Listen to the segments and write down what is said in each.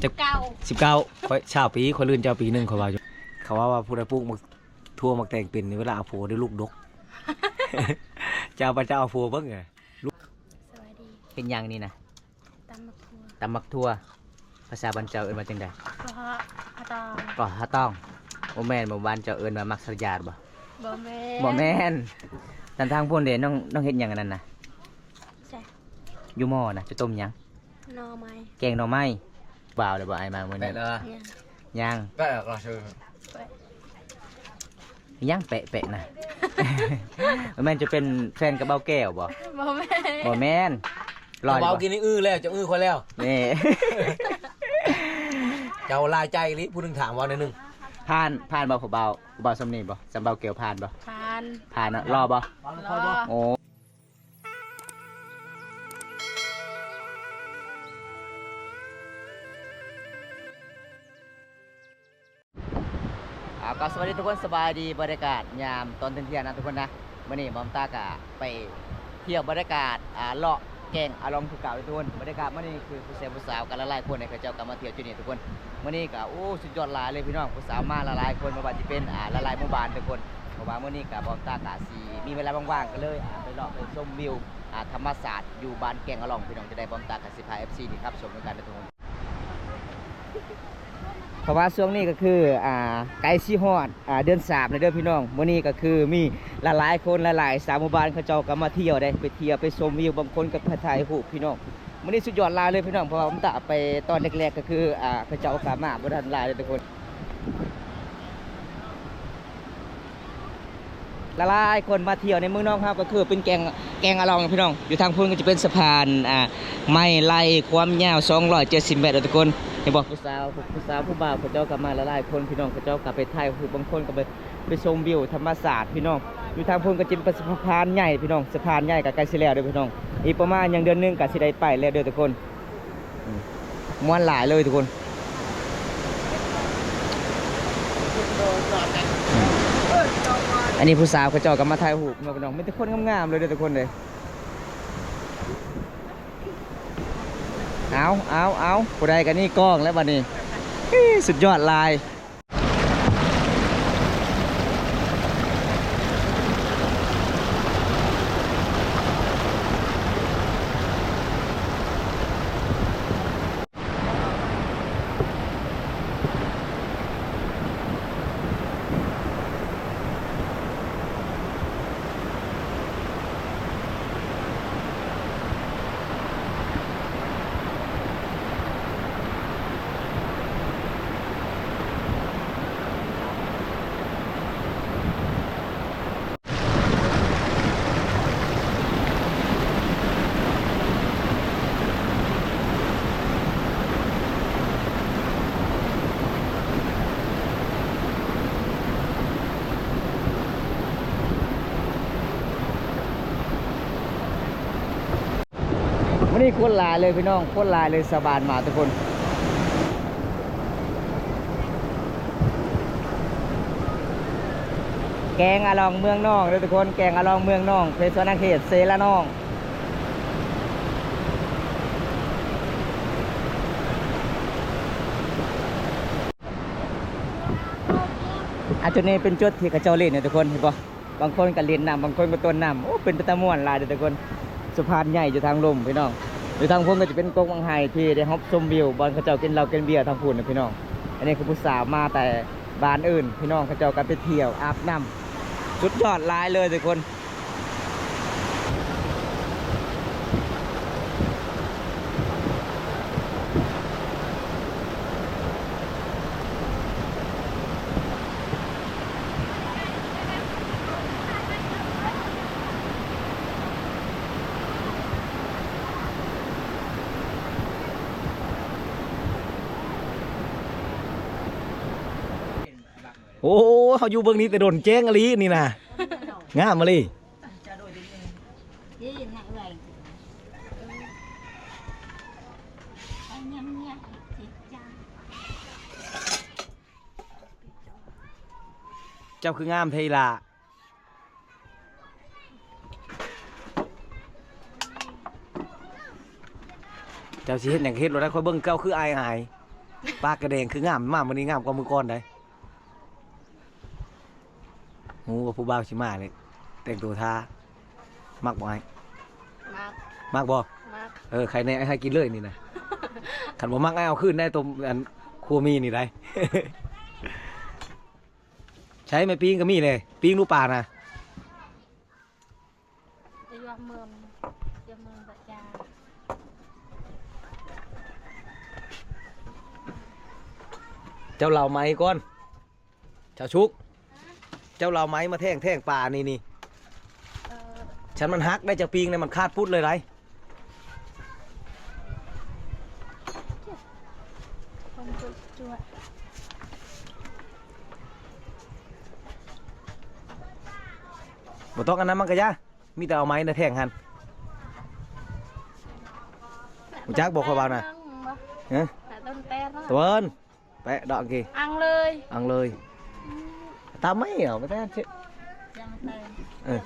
จะ19ค่อยชาวปีค่อยลื่นเจ้าปีนึงเขาว่าอยู่เขาว่าผู้ใดปลูกมักทั่วมักแต่งเป็นเวลาเอาผัวได้ลูกดก เจ้าพระเจ้าเอาผัวเบิ่งไงลูก สวัสดี เป็นอย่างนี้นะ ตำมะครัว ตำมักทั่วภาษาบ้านเจ้าเอิ้นว่าจังได๋ ก็ฮะตอง ก็ฮะต้องบ่แม่นบ่บ้านเจ้าเอิ้นว่ามักสยาดบ่ บ่แม่ บ่แม่นทางพุ่นเด้น้องเฮ็ดหยังอันนั้นน่ะ ใช่ อยู่หม้อน่ะจะต้มหยัง หนอไม้ แกงหน่อไม้บ่าวเลยบ่อายมามื้อนี้ เลย เนี่ย ย่าง ก็เราชื่อ ไป ย่างแปะๆนะ บ่แม่นจะเป็นแฟนกับเบาแก้วบ่ บ่แม่ บ่แม่นรอด เบา บ่ กินนี่แล้วจะคนแล้ว นี่ เจ้าลายใจลิผู้นึงถามว่าหนึ่ง ผ่านบ่ผู้เบาผู้เบาสำนีบ่สำเบาแก้วผ่านบ่ ทาน ผ่านเนาะรอบ่ รอ โอ้ก็สวัสดีทุกคนสบายดีบรรยากาศยามตอนเที่ยงๆนะทุกคนนะมื่อนี้มอมตากะไปเที่ยวบรรยากาศเลาะแกงอารมณ์คือเก่าทุกคนบรรยากาศมื่อนี้คือผู้สาวกันหลายๆคนเนี่ยเขาเจ้าก็มาเที่ยวจุดนี้ทุกคนมื่อนี้ก็โอ้สุดยอดหลายเลยพี่น้องผู้สาวมาหลายๆคนมาว่าจะเป็นหลายๆหมู่บ้านทุกคนเพราะว่ามื่อนี้กับมอมตากะสีมีเวลาว่างๆก็เลยไปเลาะไปชมวิวธรรมศาสตร์อยู่บ้านแกงอารมณ์พี่น้องจะได้มอมตากะสิพา FC นี่ครับชมด้วยกันนะทุกคน เพราะว่าช่วงนี้ก็คือไกลสิฮอดเดือน3ในเดือนพี่น้องมื้อนี้ก็คือมีหลายๆคนหลายๆสามหมู่บ้านเขาเจ้าก็มาเที่ยวได้ไปเที่ยวไปชมวิวบางคนก็ไปถ่ายรูปพี่น้องมื้อนี้สุดยอดหลายเลยพี่น้องเพราะว่าผมตะไปตอนแรกๆก็คือเขาเจ้าก็มาบ่ทันหลายเลยทุกคนหลายๆคนมาเที่ยวในเมืองนอกครับก็คือเป็นแกงอะลองพี่น้องอยู่ทางพุ่นก็จะเป็นสะพานไม้ไล่ความยาว270เมตรทุกคนเห็นบอกผู้สาวผู้บ่าวเขาเจ้าก็มาหลายๆคนพี่น้องเขาเจ้าก็ไปถ่ายรูปบางคนก็ไปชมวิวธรรมศาสตร์พี่น้องอยู่ทางพุ่นก็จะเป็นสะพานใหญ่พี่น้องสะพานใหญ่ก็ใกล้สิแล้วเด้อพี่น้องอีกประมาณอย่างเดือนนึงก็สิได้ไปแล้วเด้อทุกคนม่วนหลายเลยทุกคนอันนี้ผู้สาวเขาเจ้าก็มาถ่ายรูปพี่น้องมีแต่คนงามๆเลยเด้อทุกคนเลยเอาผู้ใดกันนี่กล้องแล้วบัดนี้สุดยอดลายวันนี้คนหลายเลยพี่น้องคนหลายเลยสบานมาทุกคนแกงอะลองเมืองนองเลยทุกคนแกงอะลองเมืองนองเป็นสวนเขตเซละนองจุดนี้เป็นจุดที่กระเจ้าเล่นเนี่ยทุกคนเห็นปะบางคนก็เล่นน้ำบางคนก็ต้นน้ำโอ้เป็นตะม่วนหลายเลยทุกคนสะพานใหญ่อยู่ทางลมพี่น้องอยู่ทางพุ่นก็จะเป็นกงบางไฮที่ได้ฮอบชมวิวบอลเขาเจ้ากินเหล้ากินเบียร์ทางพุ่นนะพี่น้องอันนี้คือผู้สาวมาแต่บ้านอื่นพี่น้องเขาเจ้ากันไปเที่ยวอาบน้ำสุดยอดหลายเลยทุกคนโอ้เขาอยู่เบื้องนี้แต่โดนแจ้งอะไรนี่นะงามมาเลยเจ้าคืองามเทล่ะเจ้าสิเฮ็ดอย่างเฮ็ดเราได้ค่อยเบิ่งเก้าคืออาย ปากกระแดงคืองามมากวันนี้งามกว่ามือก่อนได้หูว่าผู้บ่าวชิมาเลยแต่งตัวท่ามักบ่ไอ้ มาก มักบ่ มาก ใครในไอ้ให้กินเลยนี่นะขันบ่มักไอ้เอาขึ้นได้ตัวอันครัวมีนี่ได้ ใช้ไม่ปิ้งก็มีเลยปิ้งลูกปลานะ จะยอมเมืองประจา เจ้าเหล่าไม้ก่อนเจ้าชุก เจ้าเหล่าไม้มาแท่งปลานี่ เออ ฉันมันฮักได้จากปิ้งเนี่ยมันคาดพุดเลยไร คนจวด บ่ต้องอันนั้นมันก็ยะมีแต่เอาไม้ในแท่งหัน รู้จักบอกเขาบ้างน่ะ เฮ้ย แต่ต้นแต้น ตัวเอิญแปะดอกกี่ อังเลย อังเลยตามไม่เหรอไม่ได้เช่ ยังแต้น เออ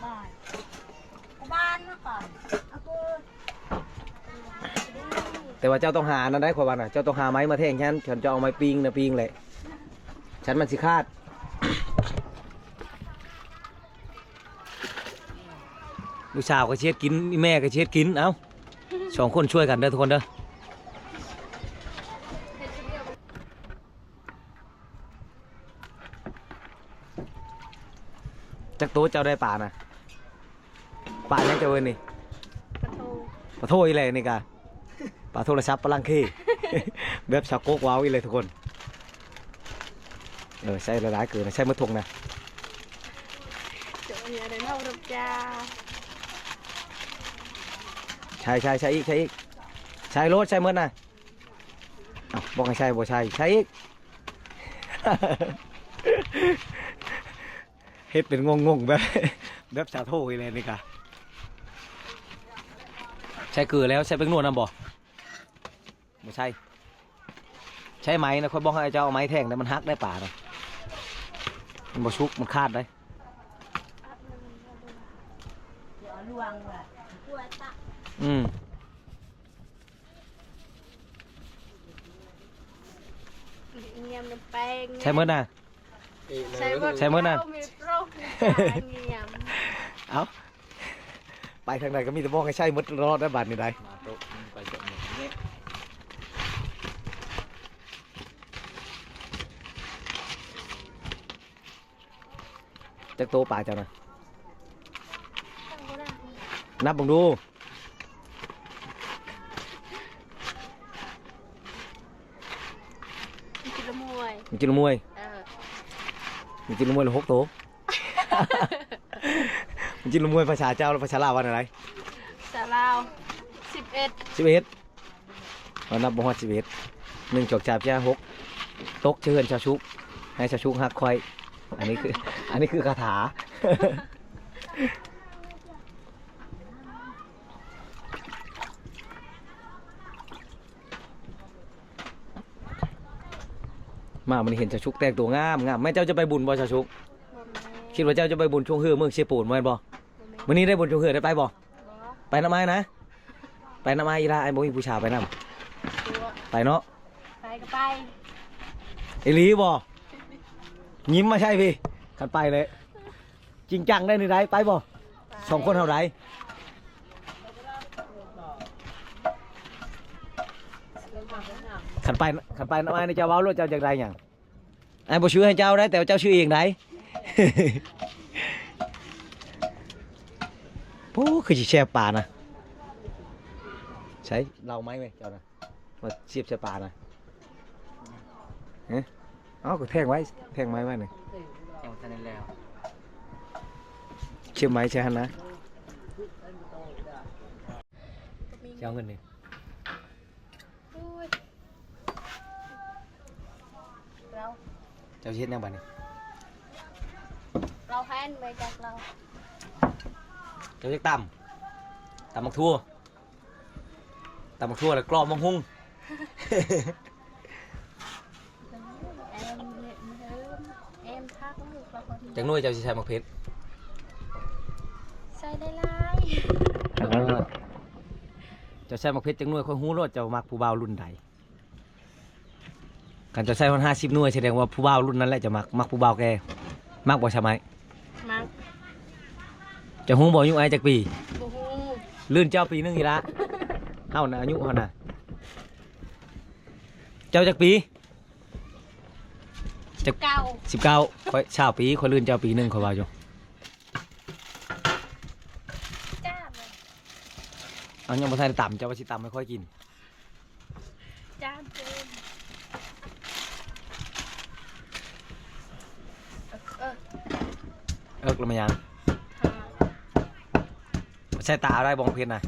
บ้านมาก่อนเอากู แต่ว่าเจ้าต้องหานั่นได้ขวาวันน่ะเจ้าต้องหาไม้มาแท่งฉันจะเอาไม้ปิ้งนะปิ้งเลยฉันมันสิคาดลูกสาวก็เช็ดกินแม่ก็เช็ดกินเอ้าสองคนช่วยกันเด้อทุกคนเด้อจักโต๊ะเจ้าได้ป่านะป่ายังเจ้าเว้ยนี่ กระทู ปลาโทอีเลยนี่กะปลาโทรศัพท์ปลาลังเค แบบชาวโกกว้าวอีเลยทุกคนใช่หลายๆเกินนะใช่มะทงนะ เจอเนี่ยเดินเข้าดับจ้า ใช่อีกใช่รถใช่เมื่อน่ะเอ้าบอกให้ใช่บ่ใช่อีก เฮ็ดเป็นงงๆแบบ แบบชาวโทอีเลยนี่กะใช่เกลือแล้วใช่เป็นนวดน้ำบ่ไม่ใช่ใช่ไหมนะค่อยบอกให้เจ้าเอาไม้แทงแต่มันฮักได้ป่านะมันบ่ชุกมันคาดได้อืม เงียบน้ำแป้ง ใช่เมื่อน่ะ ใช่เมื่อน่ะ มีโรคเงียบ เอ้าไปทางไหนก็มีแต่บอกให้ใช่มดรอดได้บาดนี่ได้ มาโต๊ะไปเจาะหมดนี่ จักโตป่าเจ้านะนับบังดู กินละมวย มีจิลมวย เออ มีจิลมวยหรือ6 โต มีจิลมวยภาษาเจ้าแล้วภาษาลาวว่าอะไร สาลาว11 11เรานับบ่ฮอด11 1 2 3 4 6ตกเชิญชาวชุกให้ชาวชุกฮักคอยอันนี้คือคาถา มามันเห็นชาวชุกแต่งตัวงามแม่เจ้าจะไปบุญบ่ชาวชุก คิดว่าเจ้าจะไปบุญช่วงเฮือเมืองเชียงปูนแม่นบ่มื้อนี้ได้บุญช่วงเฮือได้ไปบ่ไปน้ำไม้นะ ไปน้ำไม้อีลาไอ้บ่มีผู้ชายไปนำไปเนาะ ไปก็ไป ไอ้หลีบ่ยิ้มมาใช่พี่ขันไปเลยจริงจังได้นี่ได้ไปบ่สองคนเท่าไรขันไปน้ำไม้ในเจ้าเว้ารถเจ้าจากใดหยังไอ้บ่ชื่อให้เจ้าได้แต่ว่าเจ้าชื่อเองได้ โอ้คือสิแช่ปลานะใช้เราไหมเว้ยเจ้านะมาเสียบแช่ปลานะเฮ้ยเอาก็แทงไว้แทงไม้ไว้หน่อย ยังทันได้แล้ว เชื่อไหมใช่ฮันนะเจ้าเงินนี่ อุ้ยเรา เจ้าเช็ดยังบ้านี่ เราแฮนไปจากเรา เจ้าเช็ดตำมักทั่วแล้วกรอบมังหุง em thắcลูกเราคน จังนุ่ยเจ้าสิใช้มักเพชร ใส่ได้ไร เจ้าใช้มักเพชรจังนุ่ยค่อยฮู้รสเจ้ามักผู้บ่าวรุ่นใด กันจะใช้วัน50หน่วยแสดงว่าผู้บ่าวรุ่นนั้นแหละจะมักผู้บ่าวแกมักบ่ใช่ไหม มัก จะฮู้บ่อายุอายจักปี บ่ฮู้ ลื่นเจ้าปีหนึงอีละเฮาน่ะอายุเฮาน่ะเจ้าจักปี เก้า 19ข่อย20ปีข่อยลื่นเจ้าปีหนึงข่อยว่าอยู่ จ้าเลย เอายังบ่ทันได้ต่ำเจ้าว่าสิต่ำให้ค่อยกิน จ้าเกินเออ แล้วมันยัง หา ใช่ตาอะไรบองเพชรน่ะ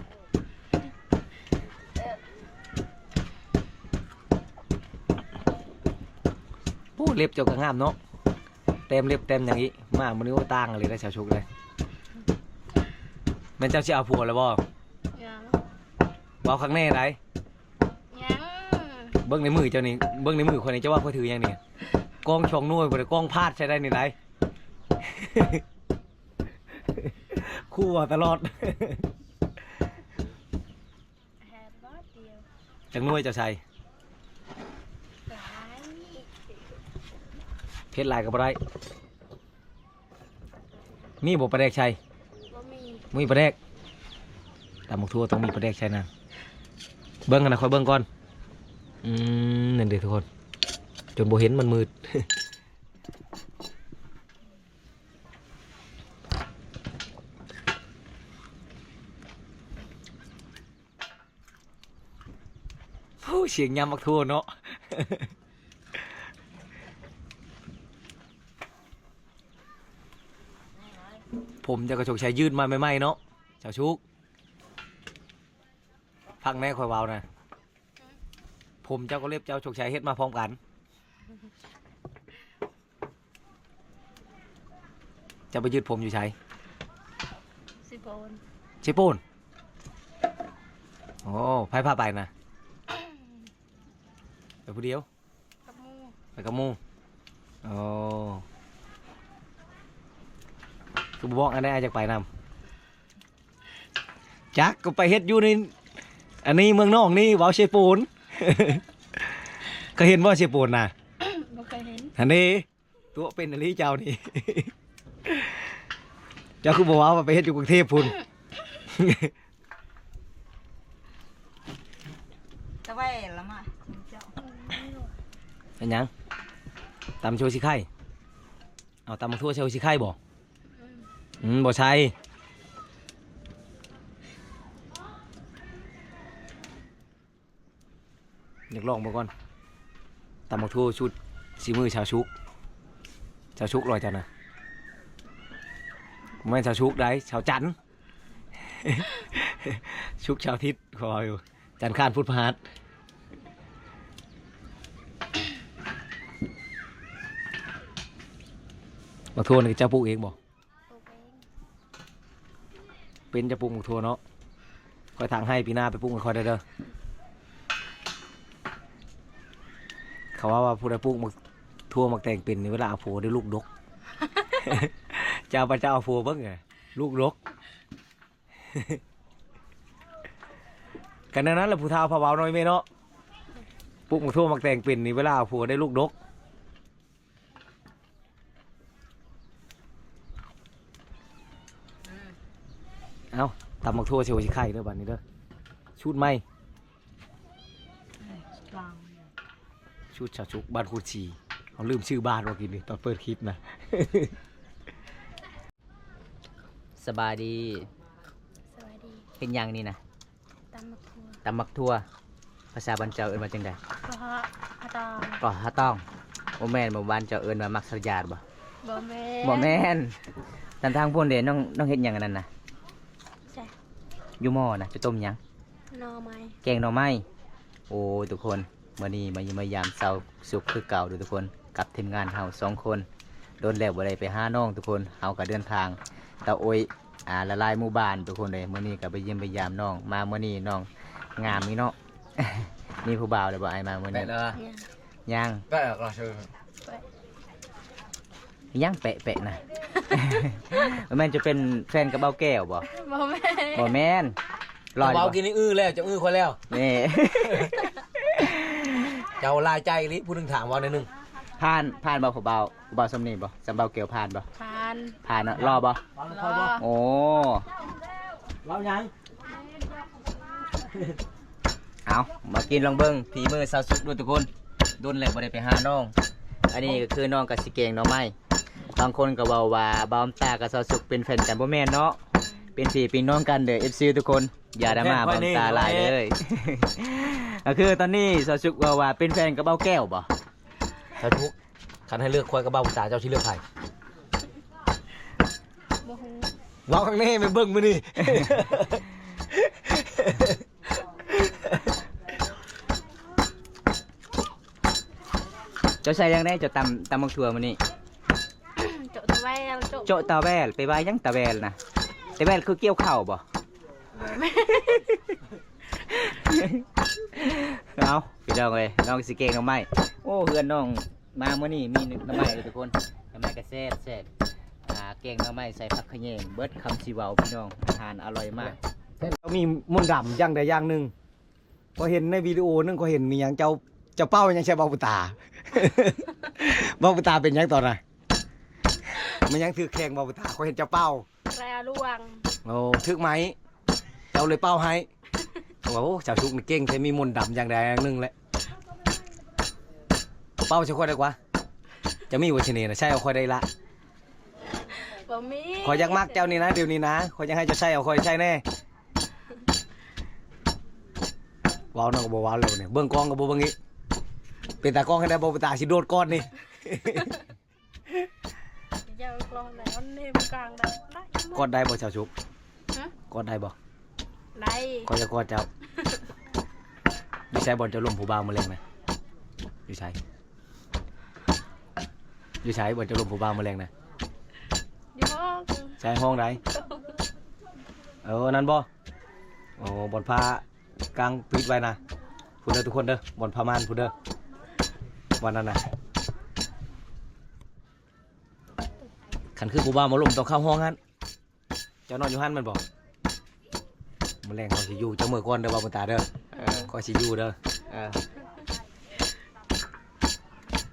ผู้เล็บเจ้าก็งามเนาะเต็มเล็บเต็มอย่างนี้มามื้อนี้ว่าต่างกันเลยได้ชาวชุกเลยแม่นเจ้าสิเอาผัวแล้วบ่ ยัง เว้าข้างแน่ได ยัง เบิ่งในมือเจ้านี่เบิ่งในมือคนนี้เจ้าว่าค่อยถือหยังนี่กองช่องหน่วยบ่ได้กองพาดใช้ได้นี่ได คู่ว่าตลอด แฮดบอสเดียว จังหน่วยเจ้าใส่ หลาย เพชรลายก็บ่ได้มีบ่ประแดกใช่ บ่มี มีประแดกตามหมกทั่วต้องมีประแดกใช่นะเบิ่งกันนะคอยเบิ่งก่อนนั่นเด้อทุกคนจนบ่เห็นมันมืด โอ้เสียงยำมักทั่วเนาะ ผมจะกระโชกใช้ยืดมาไม่ๆเนาะชาวชุกพักแน่คอยเว้านะผมเจ้าก็เล็บเจ้าโชกชัยเฮ็ดมาพร้อมกันจะไปยืดผมอยู่ใช้ สิโบน ใช่ปูนโอ้ไพ่ผ้าไปนะไปผู้เดียว กับหมู ไปกับหมูโอ้คือบอกอันนี้อาจจะไปนำจักก็ไปเฮ็ดอยู่ในอันนี้เมืองนอกนี่เว้าเชปูน ก็เห็นว่าเชปูนน่ะ บ่เคยเห็น อันนี้ตัวเป็นอันนี้เจ้านี่ เจ้าคือบอกว่าไปเฮ็ดอยู่กรุงเทพพุ่น ตะไว้ละมาเจ้า เป็นหยังตำโชว์ชิไข่เอาตำมาทั่วโชว์ชิไข่บ่บ่ใช่อยากลองบ่ก่อนตำมาทั่วชุดสีมือชาวชุกลอยจันนะไม่ชาวชุกได้ชาวจันทร์ ชุกชาวทิศคอยอยู่จันทร์ข้านพุทธพหัสมาทั่วนี่เจ้าปลูกเองบ่ ปลูกเอง เป็นจะปลูกหมกทั่วเนาะคอยทางให้ปีหน้าไปปลูกกันคอยได้เด้อเขาว่าผู้ใดปลูกหมกทั่วหมกแตงเป็นนี่เวลาเอาผัวได้ลูกดก เจ้าพระเจ้าเอาผัวเบิ่งไงลูกดก กันนั้นแหละผู้เฒ่าพะเว้าน้อยแม่เนาะปลูกหมกทั่วหมกแตงเป็นนี่เวลาเอาผัวได้ลูกดกเอาตำหมกทั่วเชียวชิไข่เด้อบัดนี้เด้อชุดไหมชุดชาวชุกบ้านคูชีเขาลืมชื่อบ้านว่ากินนี่ตอนเปิดคลิปนะ สบายดี สวัสดี เป็นหยังนี่นะ ตำมะทัว ตำมักทั่วภาษาบ้านเจ้าเอิ้นว่าจังได๋ ก็ฮะอาตอม ก็ฮะต้องบ่แม่นบ่บ้านเจ้าเอิ้นว่ามักสยาดบ่ บ่แม่ บ่แม่นทางพุ่นเด้น้องเฮ็ดหยังอันนั้นน่ะ ใช่ อยู่หม้อน่ะจะต้มหยัง หนอไม้ แกงหน่อไม้โอ้ทุกคนมื้อนี้มาเยี่ยมยามเช้าสุขคือเก่าเด้อทุกคนกับทีมงานเฮา2คนโดนแล้วบ่ได้ไปหาน้องทุกคนเฮาก็เดินทางตะโอยละลายหมู่บ้านทุกคนเลยมื้อนี้ก็ไปเยี่ยมไปยามน้องมามื้อนี้น้องงามนี่เนาะ มีผู้บ่าวเลยบ่ไอ้มามื้อนี้ เนี่ย ยัง แปะก็ชื่อ ไป ยังแปะๆนะ แม่นจะเป็นแฟนกับเบ้าแก้วบ่ บ่แม่ บ่แม่นลอย เบา บ่ กินนี่อื้อแล้วจะอื้อคนแล้ว นี่ เจ้าลายใจลิผู้หนึงถามว่าหน่อยหนึง ผ่านบ่ผู้เบาผู้เบาสำนีบ่สำเบาเกี่ยวผ่านบ่ ผ่าน ผ่านเนาะรอบ่ รอ โอ้ เรายัง เอามากินลองเบิ้งฝีมือสาวสุกด้วยทุกคนดุนเลยบ่ได้ไปหาน้อง อันนี้ก็คือน้องกับสิเกงหน้องไม้บางคนก็เว้าว่าบาวตากับสาวสุกเป็นแฟนกันบ่แม่นเนาะเป็นพี่เป็นน้องกันเด้อ FC ทุกคนอย่าดราม่าบาวตาหลายเลย ก็คือตอนนี้สาวสุกเว้าว่าเป็นแฟนกับเบาแก้วบ่ ถ้าทุกคันให้เลือกควายกับเบาตาเจ้าสิเลือกไผ บ่ฮู้ เว้าข้างในไปเบิ่งมื้อนี้ เจ้าใส่ยังได้เจ้าตำบักถั่วมื้อนี้ โจตะแววโจ โจะตาแวลไปว่ายังตาแวลนะตาแวลคือเกี่ยวข้าวบ่ เอาพี่น้องเลยน้องสิเก่งน้องไม้โอ้เฮือนน้องมาเมื่อนี้มีน้ำไม้เลยทุกคนน้ำไม้ก็แซ่บเก่งน้ำไม้ใส่ผักขะแยงเบิดคำสีเว้าพี่น้องอาหารอร่อยมาก เรามีมนต์ดำอย่างใดอย่างหนึ่งพอเห็นในวิดีโอนึงก็เห็นมีอย่างเจ้าเป้ายังใช่เบาปุตา เบาปุตาเป็นหยังตอนน่ะมันยังถือแข่งเบาปุตาเขาเห็นเจ้าเป้า แรลวง โอ้ถึกไหมเจ้าเลยเป้าให้โอ้เจ้าชุกนี่เก่งใช่มีมนต์ดำอย่างใดอย่างหนึ่งแหละเป้าใช่ค่อยได้กว่าจะมีวัชนีนะใช่เอาค่อยได้ละ บ่มี ขอยอยักมากเจ้านี่นะเดี๋ยวนี้นะขอยอยังให้เจ้าใช่เอาค่อยใช่แน่ว้าวน้องก็บ่ว้าวเร็วเนี่ยเบิ่งกล้องก็บ่เบิ่งอีกเป็นตากล้องให้ได้บ่เป็นตาสิโดดก้อนนี่ อย่ากลองแล้วนี่มันกลางได้ กอดได้บ่ชาวชุก ฮะ กอดได้บ่ ได้ ขอยจะกอดเจ้าอยู่ใช้บ่อนเจ้าลมผู้บ่าวมาเล่นนะอยู่ใช้บ่อนเจ้าลมผู้บ่าวมาเล่นนะ อยู่ห้อง ใช้ห้องใดนั่นบ่โอ้บ่อนพากลางปิดไว้นะพูดเด้อทุกคนเด้อบ่อนพามานพูดเด้อวันนั้นน่ะคันคือผู้บ่าวมาลมต้องเข้าห้องหั่นเจ้านอนอยู่หั่นแมันบ่มื้อแรงเขาสิอยู่เจ้ามื้อก่อนเด้อบ่าวบุญตาเด้อเขาสิอยู่เด้อ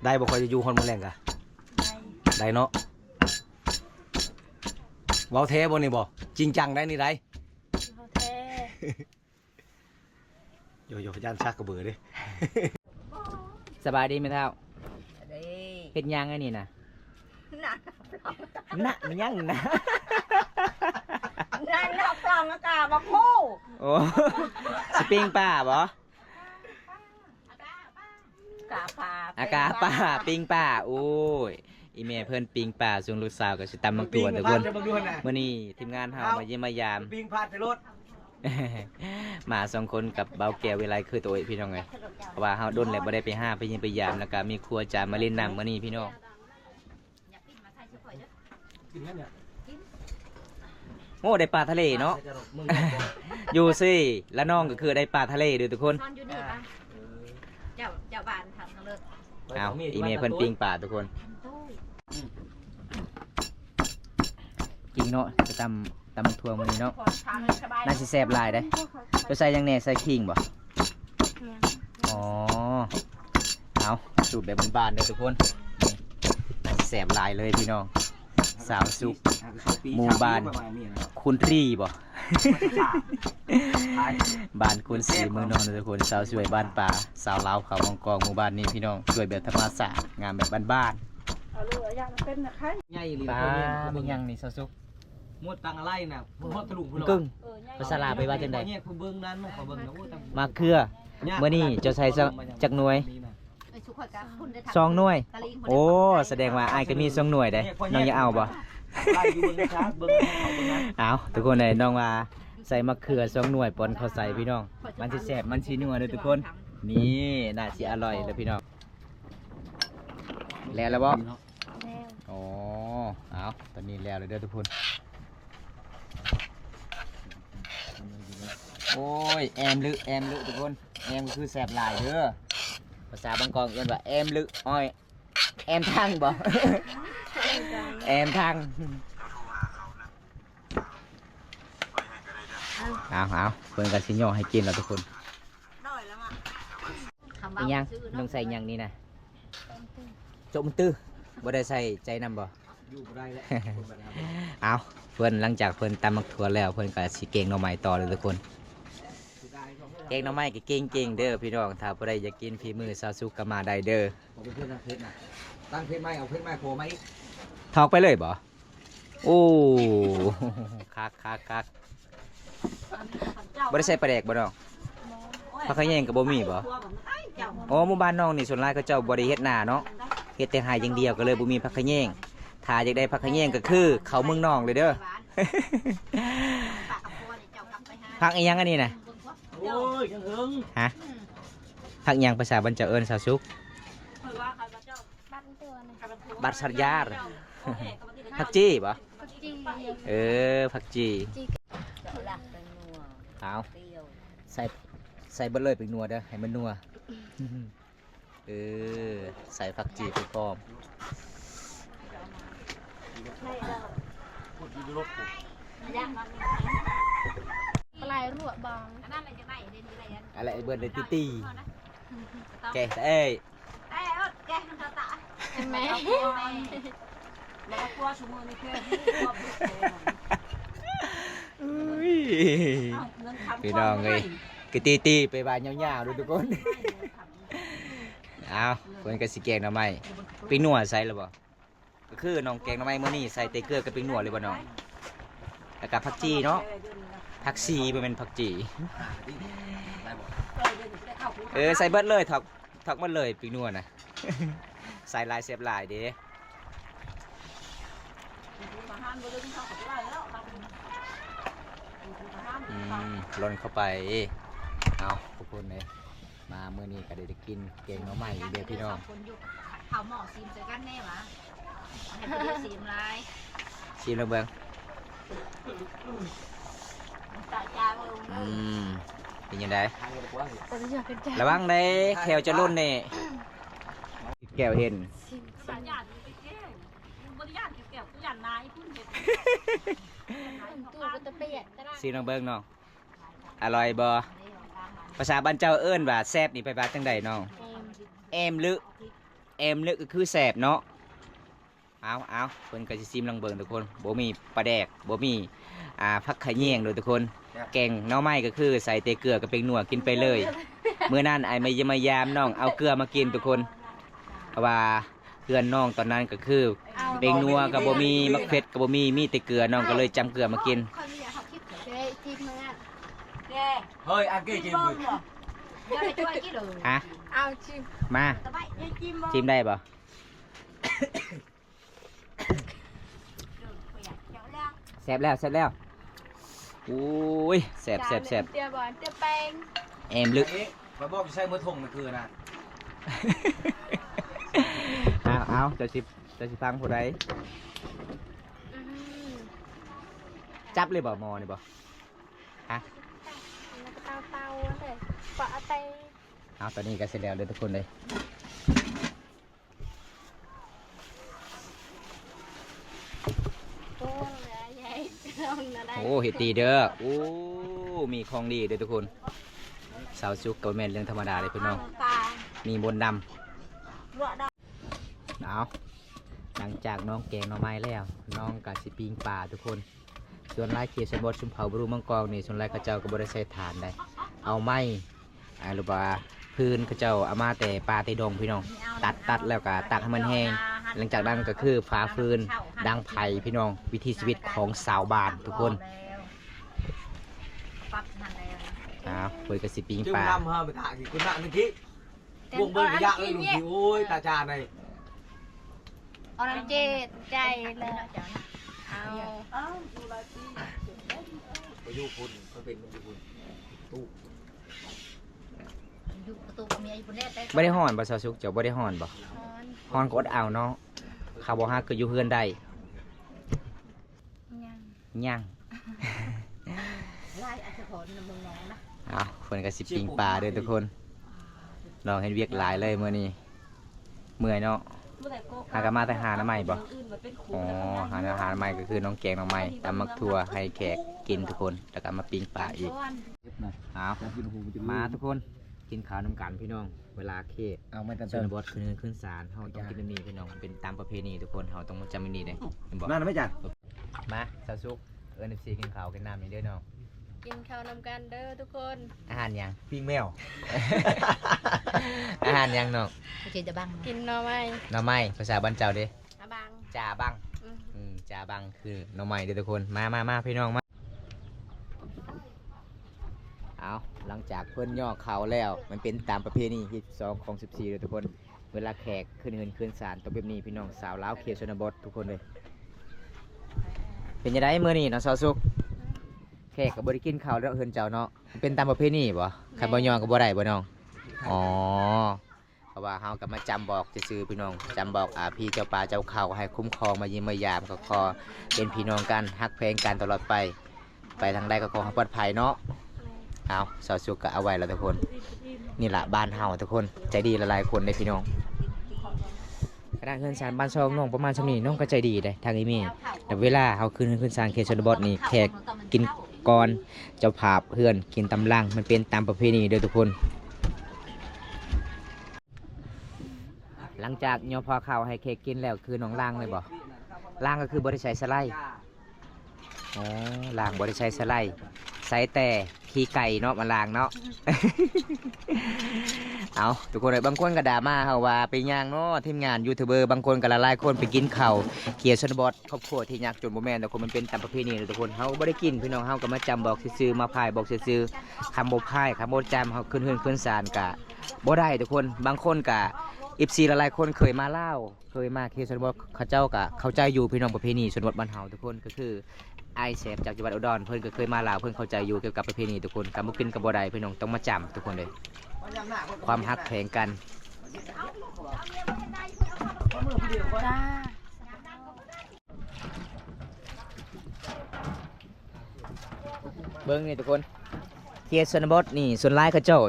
ได้บ่ค่อยจะอยู่ฮอนมื้อแรงกะได้เนาะเว้าแท้บ่นี่บ่จริงจังได้นี่ได้ เขาแท้ โยย่านชักกระเบือดิ สบายดีไหมเท่าเฮ็ดยังไงนี่นะน่ะมันยังนะ นั่นนักปลองอากาศมาคู่ โอ้สปริงป่าบ่ กาปลา อากาป่าปิงป่าโอ้ยอีเมเพิ่นปิงป่าส่งลูกสาวกับสิตำบางตัวทุกคนมื้อนี้ทีมงานเฮามาเยี่ยมมายาม ปิงพาดไปรถ มาสองคนกับเบาแก้วเวลาคือตัวพี่น้องไงเพราะว่าเฮาดนแล้วบ่ได้ไปห้าไปเยี่ยมไปยามแล้วก็มีครัวจานมาเล่นน้ำมื้อนี้พี่น้องโอ้ได้ปลาทะเลเนาะ อยู่สิแล้วน้องก็คือได้ปลาทะเลเด้อทุกคน ซ่อนอยู่นี่ปะเจ้าบ้านทำทางเลิก เอาอีเมเพิ่นปิงปลาทุกคน ตู้ จริงเนาะจะตำทั่วมื้อนี้เนาะ ขอทางสบาย น่าสิแซ่บหลายเด้จะใส่หยังแหน่ใส่ขิงบ่อ๋อเอาสูตรแบบบ้านๆเด้อทุกคนนี่น่าสิแซ่บหลายเลยพี่น้องสาวสุกหมู่บ้านคุณทรีบ่ บ้านคุณสีเมืองนนท์ทุกคนสาวสวยบ้านป่าสาวลาวเขามังกรหมู่บ้านนี้พี่น้องสวยแบบธรรมชาติงามแบบบ้าน เอาเลยอยากเป็นนะใคร ใหญ่ลี ๆป้ามีหยังนี่สาวสุก มดตังอะไรน่ะมดทะลุ กึ่งภาษาลาวไปว่าจังได๋ เนี่ยคุณเบิ่งนั้นขอเบิ่งนะโอ้ตัง มาเครือเมื่อนี้จะใช้จักหน่วย ไอ้ชุกข่อยกับคุณได้ทำ สองหน่วย ตะลิง โอ้แสดงว่าอ้ายก็มี2หน่วยเด้น้องอย่าเอาบ่ ไล่อยู่เบิ่งช้าเบิ่งเขาเบิ่งนั้น เอาทุกคนเลยน้องว่าใส่มะเขือ2หน่วยปนเขาใส่พี่น้องมันสิแซ่บมันสินัวเด้อทุกคนนี่น่าสิอร่อยเลยพี่น้องแล้วบ่ แล้ว อ๋อเอาตอนนี้แล้วเลยเด้อทุกคนโอ้ยแอมลึทุกคนแอมก็คือแสบหลายเด้อภาษาบางกอกเอิ้นว่าแอมลึอ้อยแอมทังบ่ แอมทังเอาเพิ่นก็สิย่อให้กินแล้วทุกคน คำว่า อีหยังน้องใส่หยังนี่นะโจมตื้อบ่ได้ใส่ใจนำบ่ อยู่บ่ได้แล้ว เอาเพิ่นหลังจากเพิ่นตำมักถั่วแล้วเพิ่นก็สิเก่งหน่อไม้ต่อเลยทุกคนเก่งหน่อไม้ก็เก่งๆเด้อพี่น้องถ้าบ่ได้อยากกินฝีมือซาวซุกก็มาได้เด้อ ผมเป็นเพื่อนทางเพชรนะตั้งเพชรไหมเอาเพชรไหมโผล่ไหม ทอกไปเลยบ่โอ้คักบ่ได้ใส่ปลาแดกบ่น้องผักขะแยงก็บ่มีบ่อ๋อหมู่บ้านน้องนี่ส่วนหลายเขาเจ้าบ่ได้เฮ็ดนาเนาะเฮ็ดแต่หายอย่างเดียวก็เลยบ่มีผักขะแยงถ้าอยากได้ผักขะแยงก็คือเขาเมืองนองเลยเด้อ ผักอีหยังอันนี้นะ โอ้ยยังหึง ฮะผักอีหยังภาษาบ้านเจ้าเอิ้นซาวซุก บ้านตัวนะ บัดสัตยาร์ผักจีบ่ ก็จี ผักจีเอาใส่เบิดเลยเป็นนัวเด้อให้มันนัวใส่ผักจีไปพร้อม ปลายรั่วบาง อันนั้นอะไรจะไหนเด่นอะไรอัน อะไรเบิดเลยตี้แกเอ้ย ไอ้อดแกมันจะตา แม่ แล้วกลัวชูมือนี่คือ พี่น้องเลยคือตีไปบานยาวๆดูทุกคนเอาเพิ่นก็สิแกงหน่อไม้ปิ้งนัวใส่หรือบ่ก็คือน้องแกงหน่อไม้มื้อนี้ใส่เตเกลือกับปิ้งนัวเลยบ่น้องแล้วก็ผักจีเนาะผักชีบ่แม่นผักจีใส่เบิดเลยถอกหมดเลยปิ้งนัวน่ะ ใส่ลายเสียบลายเด้ลนเข้าไปเอาทุกคนเลยมาเมื่อนี้ก็ได้กินเก่งน้องใหม่เดียวพี่น้อง เขาหมอซีมเจอกันแน่หวะให้ไปซีมลาย ชิมแล้วเบิ้ง ตาจางลง เป็นยังไง แต่จะอยากเป็นใจ ระวังได้แขวจะรุ่นนี่แก้วเห็น สัญญาณไปแก้วบริญาณแก้วก็ยันนายพุ่นเห็ด ตัวก็จะเปียกก็ได้ ชิมน้องเบิ้งน้องอร่อยบ่ภาษาบ้านเจ้าเอิ้นว่าแซ่บนี่ไปว่าจังใดน้องเอ็มลึก็คือแซ่บเนาะเอาเพิ่นก็สิซิมลองเบิ่งทุกคนบ่มีปลาแดกบ่มีผักขะแยงโดยทุกคนแกงหน่อไม้ก็คือใส่เตเกลือกับเป็นนัวกินไปเลยมื้อนั้นไอ้มายามน้องเอาเกลือมากินทุกคนเพราะว่าเพื่อนน้องตอนนั้นก็คือเป็นนัวกับบ่มีมักเผ็ดกับบ่มีแต่เกลือน้องก็เลยจำเกลือมากิน คนอยากเขาคิดเฮ้ยจีบมึงอ่ะ แก เฮ้ยอันกี้กินมือ เดี๋ยวไปช่วยกี่เลย ฮะ เอาจีบ มา ตะไบยังจิ้มบ่ จิ้มได้ป่ะ แซ่บแล้วโอ้ยแซ่บ เตียบอลเตียแปง เอ็มลึก มาบอกจะใช้มือทงมันคือนะ เอาจะสิฟังผู้ใดจับเลยบ่มอนี่บ่ฮะ แล้วก็เตาเลยปะเตง เอาตอนนี้ก็เสร็จแล้วเลยทุกคนเลย โอ้ยใหญ่ลองอะไร โอ้เห็ดตีเด้อโอ้มีของดีเด้อทุกคนสาวซุกกับแม่นเรื่องธรรมดาเลยพี่น้อง ตา มีบนด รั่วด ำเอาหลังจากน้องแกงหน่อไม้แล้วน้องกับสิปิงป่าทุกคนส่วนลายเขียชนบทชุมเผาบรูมังกรนี่ส่วนลายกระเจ้าก็บริใส่ฐานได้เอาไม้หรือว่าพื้นกระเจ้าเอามาแต่ปลาแต่ดงพี่น้องตัดแล้วก็ตักให้มันแห้งหลังจากนั้นก็คือฟ้าฟืนดังไผ่พี่น้องวิถีชีวิตของสาวบ้านทุกคน ปั๊บทันแล้ว เปิดกระสิปิง จึง ป่า นำฮะไปถ่ายคุณน่ะนึกทีวงเบิ้ลระยะเลยหลุดทีโอ้ยตาจานเลย เอาน้ำเจดใจเลยเอา ไปอยู่คุณเขาเป็นมันอยู่คุณตู้ อยู่ประตูกับเมียอยู่บนแน่แต่ ไม่ได้ห่อนบ่สาวซุกเจ้าไม่ได้ห่อนบ่ ช้อน ห่อนกดเอาเนาะข้าวบ่ฮักก็อยู่เพื่อนได้ ยัง ย่าง ไล่อัศพรในเมืองน้องนะ เพิ่นกระสิปิงป่าเด้อทุกคนลองเห็นเวียกหลายเลยมื้อนี้เมื่อยเนาะหากนมาแต่หาหน้าใหม่บ่อ๋อหาอาหารใหม่ก็คือน้องแกงน้องใหม่ตำมักทั่วให้แขกกินทุกคนแล้วก็มาปิ้งป่าอีกเอามาทุกคน กินข้าวน้ำกันพี่น้องเวลาเขต เอาไม่ ช เติม นบทขึ้นศาลเขาต้องกินอันนี้พี่น้องเป็นตามประเพณีทุกคนเขาต้องจำอันนี้เลยเห็นบอก นั่นไม่จัด มาสาวซุกFC กินข้าวกินน้ำนี่เด้อน้อง กินข้าวนำกันเด้อทุกคน อาหารยัง ปิ้งแมว อาหารยังน้อง กินจะบังกินหน่อไม้ หน่อไม้ภาษาบ้านเจ้าเด้ อะบัง จ่าบัง จ่าบังคือหน่อไม้เด้อทุกคนมาพี่น้องมาเอาหลังจากเพิ่นย่อเขาแล้วมันเป็นตามประเพณีที่2ของ14เลยทุกคนเวลาแขกขึ้นเงินขึ้นศาลต้องแบบนี้พี่น้องสาวลาวเขตชนบททุกคนเลยเป็นยังไงมื้อนี้เนาะสาวสุกแขกก็บ่ได้กินข้าวแล้วเฮือนเจ้าเนาะมันเป็นตามประเพณีบ่ใครบ่ย่อก็บ่ได้บ่น้องอ๋อเพราะว่าเฮาก็มาจำบอกซื่อๆพี่น้องจำบอกพี่เจ้าป่าเจ้าเขาให้คุ้มครองมาเยี่ยมมายามก็ขอเป็นพี่น้องกันฮักแพงกันตลอดไปทางใดก็ขอให้ปลอดภัยเนาะเอาสาวสุกก็เอาไว้แล้วทุกคนนี่ล่ะบ้านเฮาทุกคนใจดีหลายๆคนเลยพี่น้องขณะเฮือนศาลบ้านซองน้องประมาณชั่วนี้น้องก็ใจดีเลยทางนี้มีแต่เวลาเฮาขึ้นศาลเขตชนบทนี่แขกกินก่อนเจ้าภาพเพื่อนกินตำลังมันเป็นตามประเพณีเด้อทุกคนหลังจากย่อพอข้าวให้เค้กกินแล้วคือน้องล่างเลยบ่ล่างก็คือบริใช้สไลด์อ๋อล่างบริใช้สไลด์ใส่แต่ขี้ไก่เนาะมาล่างเนาะ เอาทุกคนเลยบางคนก็ด่ามาเฮาว่าไปย่างเนาะทีมงานยูทูบเบอร์บางคนก็หลายๆคนไปกินข้าวเขียชนบทครอบครัวที่ยากจนบ่แม่นแต่คนมันเป็นตามประเพณีเลยทุกคนเฮาบ่ได้กินพี่น้องเฮาก็มาจำบอกซื่อๆมาพายบอกซื่อๆคำบ่พายคำบ่จำเฮาขึ้นเฮือนขึ้นศาลก็บ่ได้ทุกคนบางคนก็FC หลายๆคนเคยมาลาวเคยมาเขียชนบทเขาเจ้าก็เข้าใจอยู่พี่น้องประเพณีชนบทบ้านเฮาทุกคนก็คือไอเซฟจากจังหวัดอุดรเพิ่นก็เคยมาลาวเพิ่นเข้าใจอยู่เกี่ยวกับประเพณีทุกคนกำบ่กินกับบ่ได้พี่น้องต้องมาจำทุกคนเลยความฮักแพงกัน จ้า เบิ้งนี่ทุกคนเคียร์ชนบทนี่ส่วนร้ายเขาเจ้า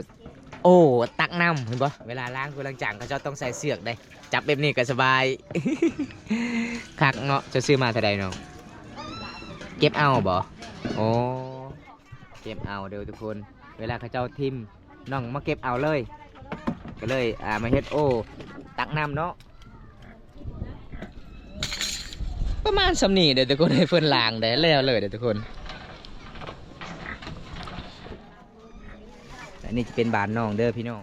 โอ้ตักน้ำเห็นปะเวลาล้างคือล้างจานเขาเจ้าต้องใส่เสือกได้จับแบบนี้ก็สบาย คักเนาะจะซื้อมาเท่าใดเนาะเก็บเอาบ่โอ้เก็บเอาเดี๋ยวทุกคนเวลาเขาเจ้าทิมน้องมาเก็บเอาเลยก็เลยมาเฮ็ดโอ้ตักน้ำเนาะประมาณสำนีเดี๋ยวทุกคนให้เพิ่นล้างได้แล้วเลยเดี๋ยวทุกคนอันนี้จะเป็นบานน้องเด้อพี่น้อง